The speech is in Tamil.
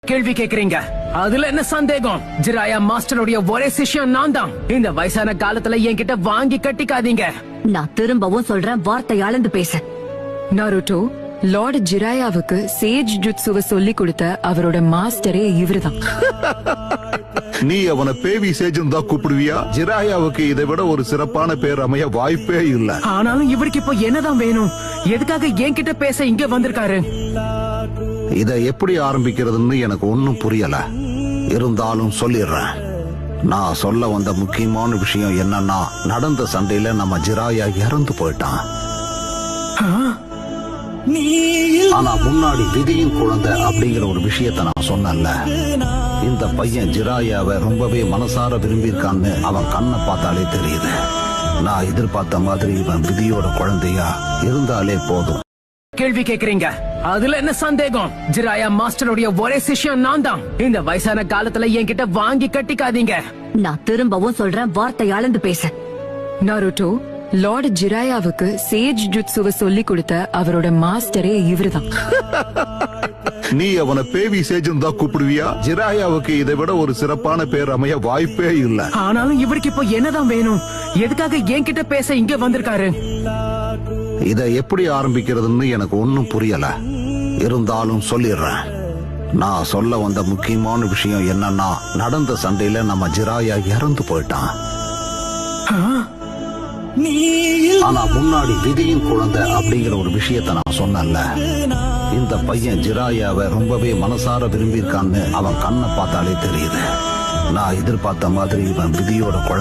கேள்வி கேக்குறீங்க, அதுல என்ன சந்தேகம்? ஜிராயா மாஸ்டருடைய ஒரே சிஷ்யம் நான் தான். இந்த வயசான காலத்துல என்கிட்ட வாங்கி கட்டிக்காதீங்க. நான் திரும்பவும் சொல்றேன், வார்த்தை அளந்து பேச. நாருட்டோ, லார்ட் ஜிராயாவுக்கு சேஜ் ஜுட்சுவை சொல்லி கொடுத்த அவரோட மாஸ்டரே இவருதான். நீ அவனை பேவி சேஜன் தான் கூப்பிடுவியா? ஜிராயாவுக்கு இதை விட ஒரு சிறப்பான பேர் அமைய வாய்ப்பே இல்ல. ஆனாலும் இவருக்கு இப்போ என்னதான் வேணும்? எதுக்காக என்கிட்ட பேச இங்க வந்திருக்காரு? இதை எப்படி ஆரம்பிக்கிறதுன்னு எனக்கு ஒன்னும் புரியல. இருந்தாலும் சொல்லிடுறேன். நான் சொல்ல வந்த முக்கியமான விஷயம் என்னன்னா, நடந்த சண்டையில நம்ம ஜிராயா இறந்து போயிட்டான். ஆனா முன்னாடி விதியின் குழந்தை அப்படிங்கிற ஒரு விஷயத்த நான் சொன்னேன்ல. இந்த பையன் ஜிராயாவை ரொம்பவே மனசார விரும்பியிருக்கான்னு அவன் கண்ணை பார்த்தாலே தெரியுது. நான் எதிர்பார்த்த மாதிரி இவன் விதியோட குழந்தையா இருந்தாலே போதும். கேள்வி கேக்குறீங்க, அதுல என்ன சந்தேகம்? ஜிராயா மாஸ்டருடைய ஒரே சிஷ்யம் நான் தான். இந்த வயசான காலத்துல என்கிட்ட வாங்கி கட்டிக்காதீங்க. நான் திரும்பவும் சொல்றேன், வார்த்தை அளந்து பேச. நாருட்டோ, லார்ட் ஜிராயாவுக்கு சேஜ் ஜுட்சுவை சொல்லி கொடுத்த அவரோட மாஸ்டரே இவருதான். நீ அவனை பேவி சேஜன் தான் கூப்பிடுவியா? ஜிராயாவுக்கு இதை விட ஒரு சிறப்பான பேர் அமைய வாய்ப்பே இல்ல. ஆனாலும் இவருக்கு இப்போ என்னதான் வேணும்? எதுக்காக என்கிட்ட பேச இங்க வந்திருக்காரு? இதை எப்படி ஆரம்பிக்கிறதுன்னு எனக்கு ஒன்னும் புரியல. இருந்தாலும் சொல்லிடுறேன். நான் சொல்ல வந்த முக்கியமான விஷயம் என்னன்னா, நடந்த சண்டையில நம்ம ஜிராயா இறந்து போயிட்டான். ஆனா முன்னாடி விதியின் குழந்தை அப்படிங்கிற ஒரு விஷயத்த நான் சொன்னேன்ல. இந்த பையன் ஜிராயாவை ரொம்பவே மனசார விரும்பியிருக்கான்னு அவன் கண்ணை பார்த்தாலே தெரியுது. நான் எதிர்பார்த்த மாதிரி இவன் விதியோட குழந்தை